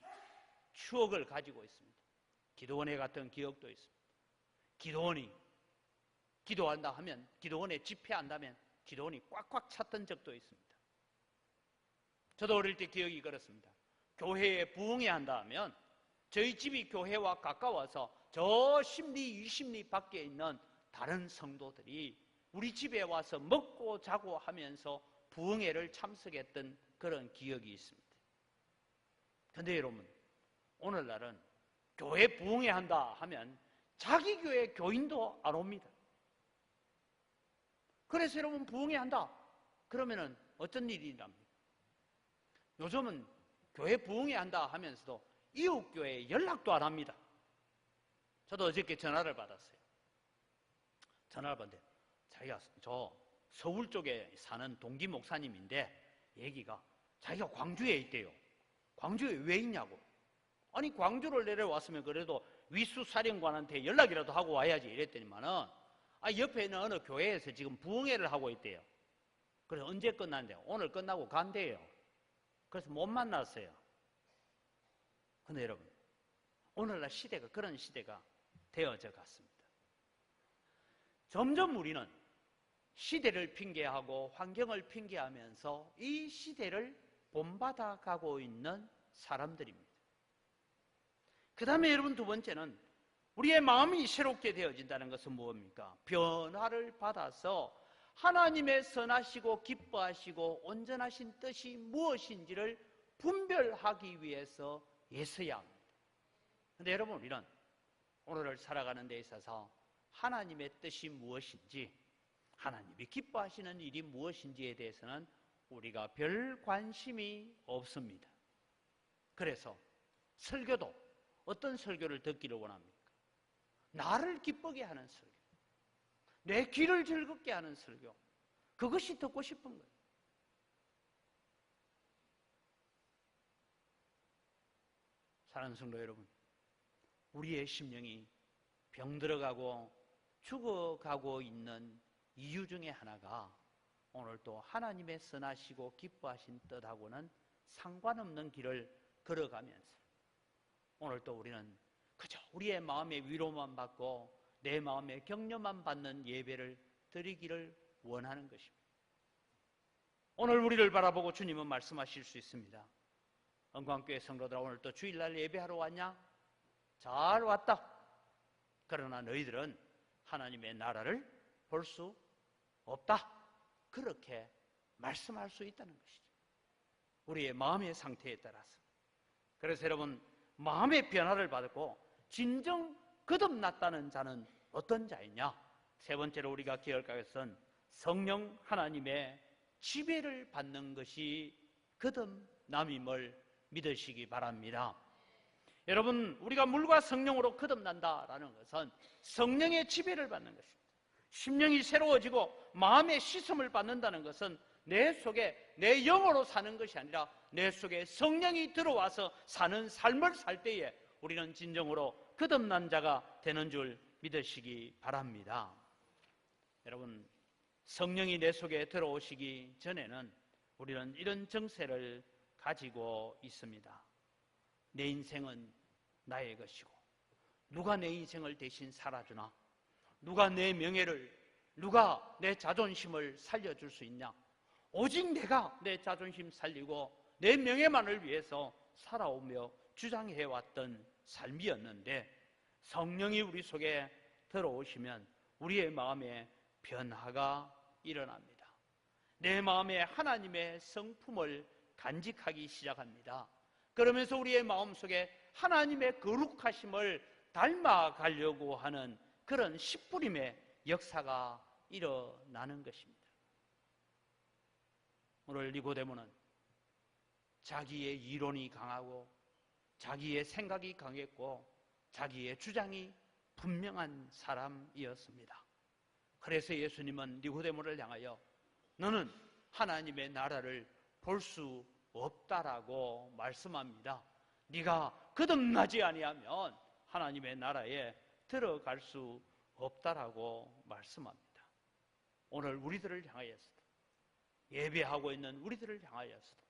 추억을 가지고 있습니다. 기도원에 갔던 기억도 있습니다. 기도원이 기도한다 하면, 기도원에 집회한다면 기도원이 꽉꽉 찼던 적도 있습니다. 저도 어릴 때 기억이 그렇습니다. 교회에 부흥회 한다 하면 저희 집이 교회와 가까워서 저 10리, 20리 밖에 있는 다른 성도들이 우리 집에 와서 먹고 자고 하면서 부흥회를 참석했던 그런 기억이 있습니다. 그런데 여러분, 오늘날은 교회 부흥회 한다 하면 자기 교회 교인도 안 옵니다. 그래서 여러분, 부흥회 한다 그러면은 어떤 일이 일어납니까? 요즘은 교회 부흥회 한다 하면서도 이웃교회에 연락도 안 합니다. 저도 어저께 전화를 받았어요. 전화를 받는데 자기가 저 서울 쪽에 사는 동기 목사님인데 얘기가 자기가 광주에 있대요. 광주에 왜 있냐고. 아니, 광주를 내려왔으면 그래도 위수사령관한테 연락이라도 하고 와야지 이랬더니만은 옆에 있는 어느 교회에서 지금 부흥회를 하고 있대요. 그래서 언제 끝난대요? 오늘 끝나고 간대요. 그래서 못 만났어요. 근데 여러분, 오늘날 시대가 그런 시대가 되어져 갔습니다. 점점 우리는 시대를 핑계하고 환경을 핑계하면서 이 시대를 본받아 가고 있는 사람들입니다. 그 다음에 여러분, 두 번째는 우리의 마음이 새롭게 되어진다는 것은 무엇입니까? 변화를 받아서 하나님의 선하시고 기뻐하시고 온전하신 뜻이 무엇인지를 분별하기 위해서 애써야 합니다. 그런데 여러분, 우리는 오늘을 살아가는 데 있어서 하나님의 뜻이 무엇인지, 하나님이 기뻐하시는 일이 무엇인지에 대해서는 우리가 별 관심이 없습니다. 그래서 설교도 어떤 설교를 듣기를 원합니까? 나를 기쁘게 하는 설교, 내 귀를 즐겁게 하는 설교, 그것이 듣고 싶은 거예요. 사랑하는 성도 여러분, 우리의 심령이 병들어가고 죽어가고 있는 이유 중에 하나가 오늘 또 하나님의 선하시고 기뻐하신 뜻하고는 상관없는 길을 걸어가면서 오늘 또 우리는 그저 우리의 마음의 위로만 받고 내 마음의 격려만 받는 예배를 드리기를 원하는 것입니다. 오늘 우리를 바라보고 주님은 말씀하실 수 있습니다. 은광교회 성도들아, 오늘 또 주일날 예배하러 왔냐? 잘 왔다. 그러나 너희들은 하나님의 나라를 볼 수 없다. 그렇게 말씀할 수 있다는 것이죠. 우리의 마음의 상태에 따라서. 그래서 여러분, 마음의 변화를 받고 진정 거듭났다는 자는 어떤 자이냐? 세 번째로 우리가 기억할 것은 성령 하나님의 지배를 받는 것이 거듭남임을 믿으시기 바랍니다. 여러분, 우리가 물과 성령으로 거듭난다라는 것은 성령의 지배를 받는 것입니다. 심령이 새로워지고 마음의 씻음을 받는다는 것은 내 속에 내 영으로 사는 것이 아니라 내 속에 성령이 들어와서 사는 삶을 살 때에 우리는 진정으로 거듭난 자가 되는 줄 믿으시기 바랍니다. 여러분, 성령이 내 속에 들어오시기 전에는 우리는 이런 정세를 가지고 있습니다. 내 인생은 나의 것이고 누가 내 인생을 대신 살아주나? 누가 내 명예를, 누가 내 자존심을 살려줄 수 있냐? 오직 내가 내 자존심 살리고 내 명예만을 위해서 살아오며 주장해왔던 삶이었는데 성령이 우리 속에 들어오시면 우리의 마음에 변화가 일어납니다. 내 마음에 하나님의 성품을 간직하기 시작합니다. 그러면서 우리의 마음속에 하나님의 거룩하심을 닮아가려고 하는 그런 씨뿌림의 역사가 일어나는 것입니다. 오늘 니고데모는 자기의 이론이 강하고 자기의 생각이 강했고 자기의 주장이 분명한 사람이었습니다. 그래서 예수님은 니고데모를 향하여 너는 하나님의 나라를 볼 수 없다라고 말씀합니다. 네가 거듭나지 아니하면 하나님의 나라에 들어갈 수 없다라고 말씀합니다. 오늘 우리들을 향하여서도 예배하고 있는 우리들을 향하여서도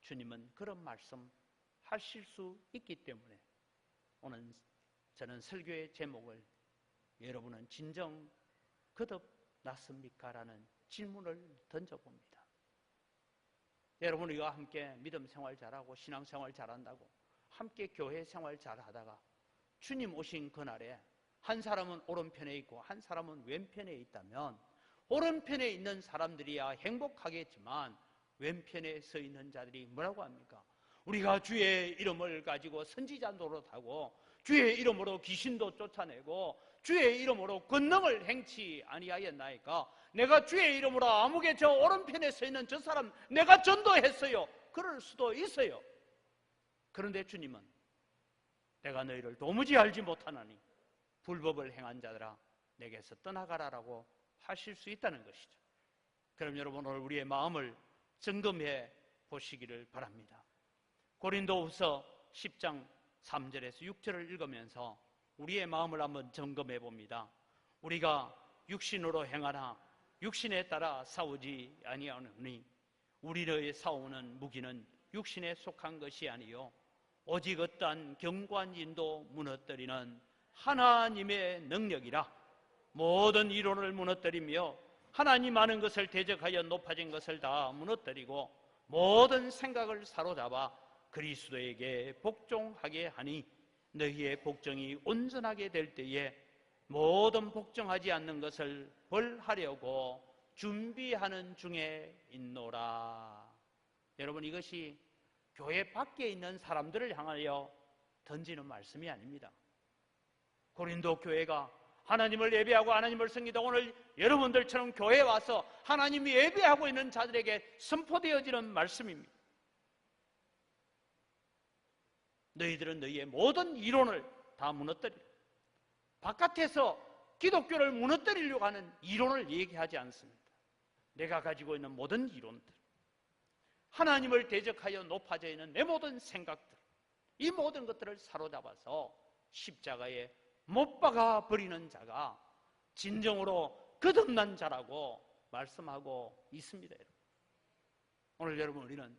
주님은 그런 말씀 하실 수 있기 때문에 오늘 저는 설교의 제목을 여러분은 진정 거듭났습니까? 라는 질문을 던져봅니다. 여러분, 우리가 함께 믿음 생활 잘하고 신앙 생활 잘한다고 함께 교회 생활 잘하다가 주님 오신 그날에 한 사람은 오른편에 있고 한 사람은 왼편에 있다면 오른편에 있는 사람들이야 행복하겠지만 왼편에 서 있는 자들이 뭐라고 합니까? 우리가 주의 이름을 가지고 선지자 노릇하고 주의 이름으로 귀신도 쫓아내고 주의 이름으로 권능을 행치 아니하였나이까? 내가 주의 이름으로 아무개 저 오른편에 서 있는 저 사람 내가 전도했어요. 그럴 수도 있어요. 그런데 주님은 내가 너희를 도무지 알지 못하나니 불법을 행한 자들아 내게서 떠나가라라고 하실 수 있다는 것이죠. 그럼 여러분, 오늘 우리의 마음을 점검해 보시기를 바랍니다. 고린도후서 10장 3절에서 6절을 읽으면서 우리의 마음을 한번 점검해 봅니다. 우리가 육신으로 행하나 육신에 따라 싸우지 아니하노니 우리의 싸우는 무기는 육신에 속한 것이 아니요 오직 어떠한 경관진도 무너뜨리는 하나님의 능력이라. 모든 이론을 무너뜨리며 하나님 아는 것을 대적하여 높아진 것을 다 무너뜨리고 모든 생각을 사로잡아 그리스도에게 복종하게 하니 너희의 복종이 온전하게 될 때에 모든 복종하지 않는 것을 벌하려고 준비하는 중에 있노라. 여러분, 이것이 교회 밖에 있는 사람들을 향하여 던지는 말씀이 아닙니다. 고린도 교회가 하나님을 예배하고 하나님을 섬기다 오늘 여러분들처럼 교회에 와서 하나님이 예배하고 있는 자들에게 선포되어지는 말씀입니다. 너희들은 너희의 모든 이론을 다 무너뜨리라. 바깥에서 기독교를 무너뜨리려고 하는 이론을 얘기하지 않습니다. 내가 가지고 있는 모든 이론들, 하나님을 대적하여 높아져 있는 내 모든 생각들, 이 모든 것들을 사로잡아서 십자가에 못 박아 버리는 자가 진정으로 거듭난 자라고 말씀하고 있습니다. 오늘 여러분, 우리는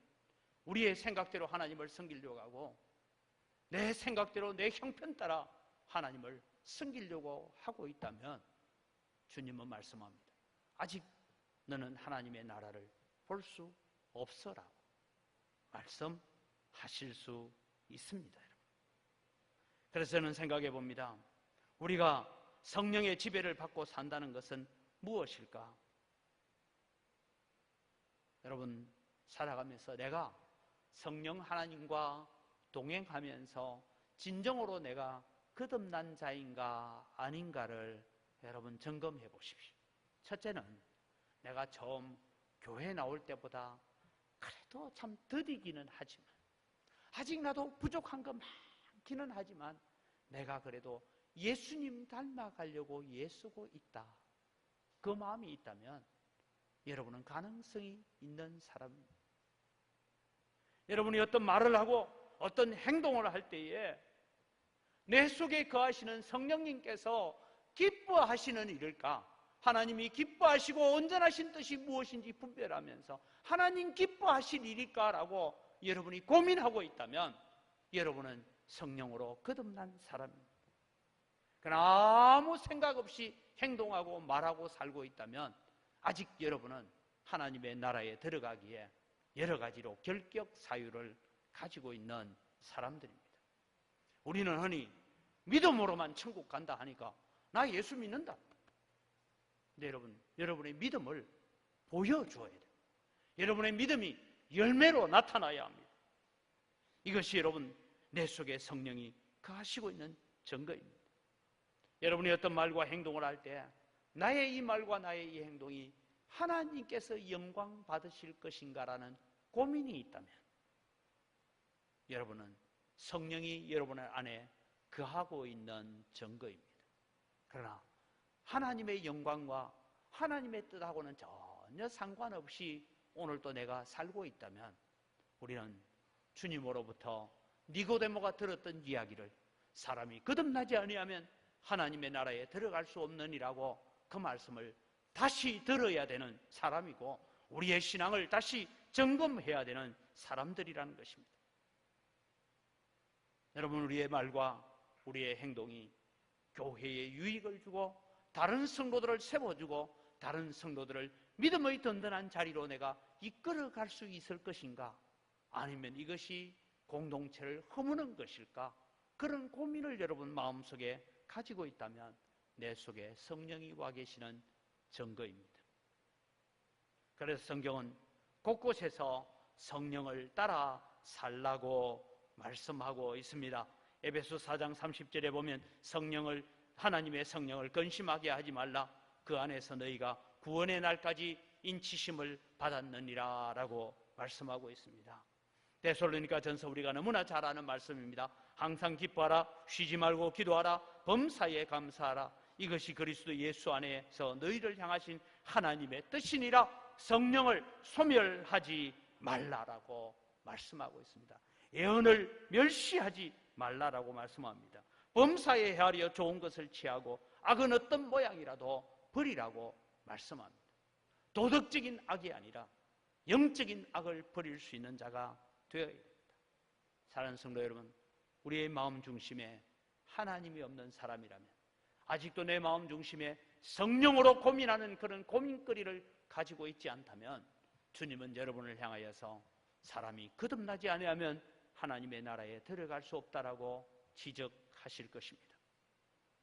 우리의 생각대로 하나님을 섬기려고 하고 내 생각대로 내 형편 따라 하나님을 섬기려고 하고 있다면 주님은 말씀합니다. 아직 너는 하나님의 나라를 볼 수 없어라고 말씀하실 수 있습니다. 그래서 저는 생각해 봅니다. 우리가 성령의 지배를 받고 산다는 것은 무엇일까? 여러분, 살아가면서 내가 성령 하나님과 동행하면서 진정으로 내가 거듭난 자인가 아닌가를 여러분 점검해 보십시오. 첫째는 내가 처음 교회 나올 때보다 그래도 참 더디기는 하지만, 아직 나도 부족한 거 많기는 하지만 내가 그래도 예수님 닮아가려고 애쓰고 있다, 그 마음이 있다면 여러분은 가능성이 있는 사람입니다. 여러분이 어떤 말을 하고 어떤 행동을 할 때에 내 속에 거하시는 성령님께서 기뻐하시는 일일까? 하나님이 기뻐하시고 온전하신 뜻이 무엇인지 분별하면서 하나님 기뻐하실 일일까라고 여러분이 고민하고 있다면 여러분은 성령으로 거듭난 사람입니다. 그러나 아무 생각 없이 행동하고 말하고 살고 있다면 아직 여러분은 하나님의 나라에 들어가기에 여러 가지로 결격 사유를 가지고 있는 사람들입니다. 우리는 흔히 믿음으로만 천국 간다 하니까 나 예수 믿는다. 근데 여러분의 믿음을 보여줘야 돼요. 여러분의 믿음이 열매로 나타나야 합니다. 이것이 여러분 내 속에 성령이 거하시고 있는 증거입니다. 여러분이 어떤 말과 행동을 할 때 나의 이 말과 나의 이 행동이 하나님께서 영광 받으실 것인가라는 고민이 있다면 여러분은 성령이 여러분의 안에 거하고 있는 증거입니다. 그러나 하나님의 영광과 하나님의 뜻하고는 전혀 상관없이 오늘도 내가 살고 있다면 우리는 주님으로부터 니고데모가 들었던 이야기를 사람이 거듭나지 아니하면 하나님의 나라에 들어갈 수 없느니라고 그 말씀을 다시 들어야 되는 사람이고 우리의 신앙을 다시 점검해야 되는 사람들이라는 것입니다. 여러분, 우리의 말과 우리의 행동이 교회에 유익을 주고 다른 성도들을 세워주고 다른 성도들을 믿음의 든든한 자리로 내가 이끌어갈 수 있을 것인가? 아니면 이것이 공동체를 허무는 것일까? 그런 고민을 여러분 마음속에 가지고 있다면 내 속에 성령이 와 계시는 증거입니다. 그래서 성경은 곳곳에서 성령을 따라 살라고 말씀하고 있습니다. 에베소 4장 30절에 보면 하나님의 성령을 근심하게 하지 말라. 그 안에서 너희가 구원의 날까지 인치심을 받았느니라 라고 말씀하고 있습니다. 데살로니가 전서 우리가 너무나 잘 아는 말씀입니다. 항상 기뻐하라, 쉬지 말고 기도하라, 범사에 감사하라. 이것이 그리스도 예수 안에서 너희를 향하신 하나님의 뜻이니라. 성령을 소멸하지 말라라고 말씀하고 있습니다. 예언을 멸시하지 말라라고 말씀합니다. 범사에 헤아려 좋은 것을 취하고 악은 어떤 모양이라도 버리라고 말씀합니다. 도덕적인 악이 아니라 영적인 악을 버릴 수 있는 자가 되어야 합니다. 사랑하는 성도 여러분, 우리의 마음 중심에 하나님이 없는 사람이라면, 아직도 내 마음 중심에 성령으로 고민하는 그런 고민거리를 가지고 있지 않다면 주님은 여러분을 향하여서 사람이 거듭나지 아니하면 하나님의 나라에 들어갈 수 없다라고 지적하실 것입니다.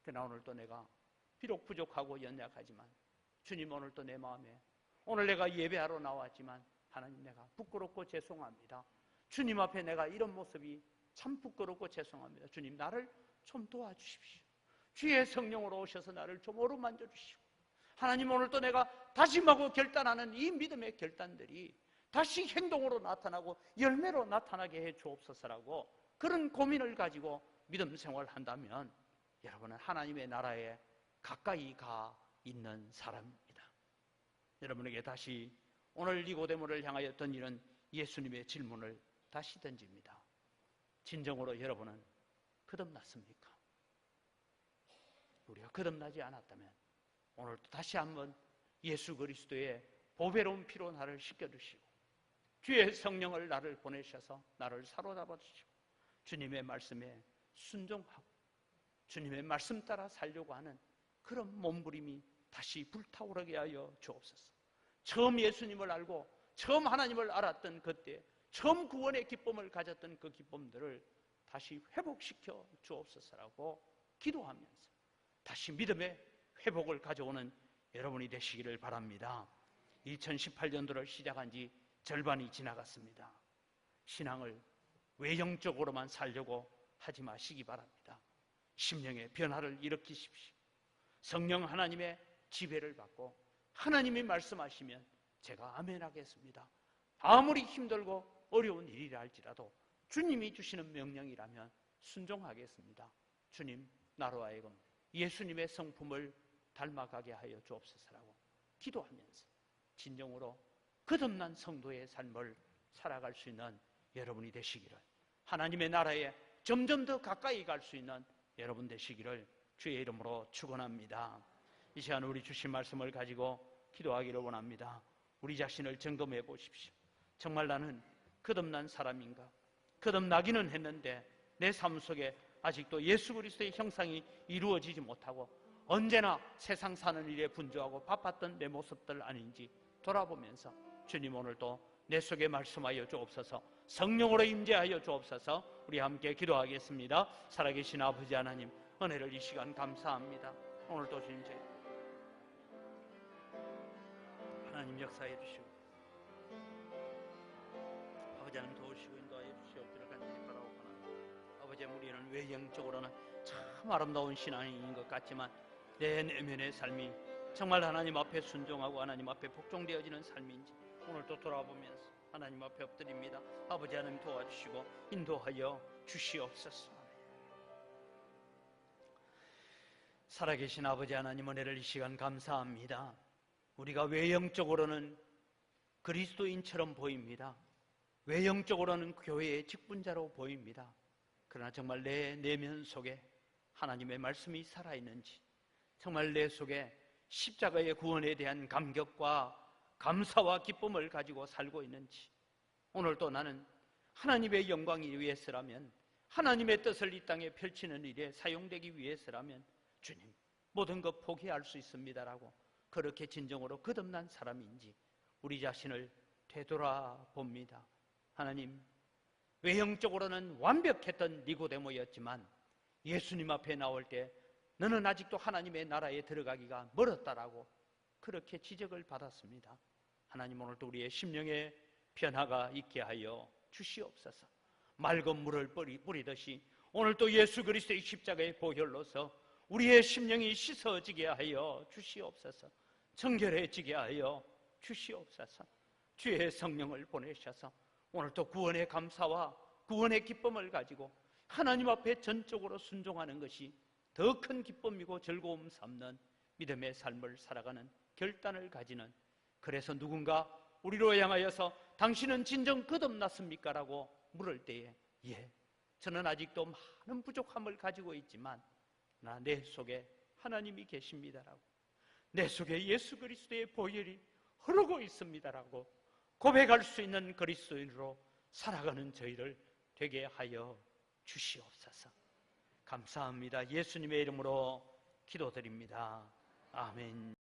그러나 오늘도 내가 비록 부족하고 연약하지만 주님, 오늘도 내 마음에 오늘 내가 예배하러 나왔지만 하나님, 내가 부끄럽고 죄송합니다. 주님 앞에 내가 이런 모습이 참 부끄럽고 죄송합니다. 주님, 나를 좀 도와주십시오. 주의 성령으로 오셔서 나를 좀 어루만져 주시고, 하나님, 오늘도 내가 다짐하고 결단하는 이 믿음의 결단들이 다시 행동으로 나타나고 열매로 나타나게 해 주옵소서라고 그런 고민을 가지고 믿음 생활한다면 여러분은 하나님의 나라에 가까이 가 있는 사람입니다. 여러분에게 다시 오늘 니고데모를 향하여 던지는 예수님의 질문을 다시 던집니다. 진정으로 여러분은 거듭났습니까? 우리가 거듭나지 않았다면 오늘도 다시 한번 예수 그리스도의 보배로운 피로 나를 씻겨주시고 주의 성령을 나를 보내셔서 나를 사로잡아 주시고 주님의 말씀에 순종하고 주님의 말씀 따라 살려고 하는 그런 몸부림이 다시 불타오르게 하여 주옵소서. 처음 예수님을 알고 처음 하나님을 알았던 그때 처음 구원의 기쁨을 가졌던 그 기쁨들을 다시 회복시켜 주옵소서라고 기도하면서 다시 믿음의 회복을 가져오는 여러분이 되시기를 바랍니다. 2018년도를 시작한 지 절반이 지나갔습니다. 신앙을 외형적으로만 살려고 하지 마시기 바랍니다. 심령의 변화를 일으키십시오. 성령 하나님의 지배를 받고 하나님이 말씀하시면 제가 아멘 하겠습니다. 아무리 힘들고 어려운 일이라 할지라도 주님이 주시는 명령이라면 순종하겠습니다. 주님, 나로 하여금 예수님의 성품을 닮아가게 하여 주옵소서라고 기도하면서 진정으로 거듭난 성도의 삶을 살아갈 수 있는 여러분이 되시기를, 하나님의 나라에 점점 더 가까이 갈 수 있는 여러분 되시기를 주의 이름으로 축원합니다. 이 시간 우리 주신 말씀을 가지고 기도하기를 원합니다. 우리 자신을 점검해 보십시오. 정말 나는 거듭난 사람인가? 거듭나기는 했는데 내 삶 속에 아직도 예수 그리스도의 형상이 이루어지지 못하고 언제나 세상 사는 일에 분주하고 바빴던 내 모습들 아닌지 돌아보면서 주님, 오늘도 내 속에 말씀하여 주옵소서, 성령으로 임재하여 주옵소서. 우리 함께 기도하겠습니다. 살아계신 아버지 하나님, 은혜를 이 시간 감사합니다. 오늘도 주님 저희 하나님 역사해 주시고 아버지 하나님 도우시고 인도하여 주시옵기를 간절히 바라옵나이다. 아버지, 우리는 외형적으로는 참 아름다운 신앙인인 것 같지만 내 내면의 삶이 정말 하나님 앞에 순종하고 하나님 앞에 복종되어지는 삶인지 오늘도 돌아보면서 하나님 앞에 엎드립니다. 아버지 하나님 도와주시고 인도하여 주시옵소서. 살아계신 아버지 하나님, 은혜를 이 시간 감사합니다. 우리가 외형적으로는 그리스도인처럼 보입니다. 외형적으로는 교회의 직분자로 보입니다. 그러나 정말 내 내면 속에 하나님의 말씀이 살아있는지, 정말 내 속에 십자가의 구원에 대한 감격과 감사와 기쁨을 가지고 살고 있는지, 오늘도 나는 하나님의 영광이 위해서라면, 하나님의 뜻을 이 땅에 펼치는 일에 사용되기 위해서라면 주님, 모든 것 포기할 수 있습니다라고 그렇게 진정으로 거듭난 사람인지 우리 자신을 되돌아봅니다. 하나님, 외형적으로는 완벽했던 니고데모였지만 예수님 앞에 나올 때 너는 아직도 하나님의 나라에 들어가기가 멀었다라고 그렇게 지적을 받았습니다. 하나님, 오늘도 우리의 심령의 변화가 있게 하여 주시옵소서. 맑은 물을 뿌리듯이 오늘도 예수 그리스도의 십자가의 보혈로서 우리의 심령이 씻어지게 하여 주시옵소서. 정결해지게 하여 주시옵소서. 주의 성령을 보내셔서 오늘도 구원의 감사와 구원의 기쁨을 가지고 하나님 앞에 전적으로 순종하는 것이 더 큰 기쁨이고 즐거움 삼는 믿음의 삶을 살아가는 결단을 가지는, 그래서 누군가 우리로 향하여서 당신은 진정 거듭났습니까? 라고 물을 때에 예, 저는 아직도 많은 부족함을 가지고 있지만 내 속에 하나님이 계십니다라고, 내 속에 예수 그리스도의 보혈이 흐르고 있습니다라고 고백할 수 있는 그리스도인으로 살아가는 저희를 되게 하여 주시옵소서. 감사합니다. 예수님의 이름으로 기도드립니다. 아멘.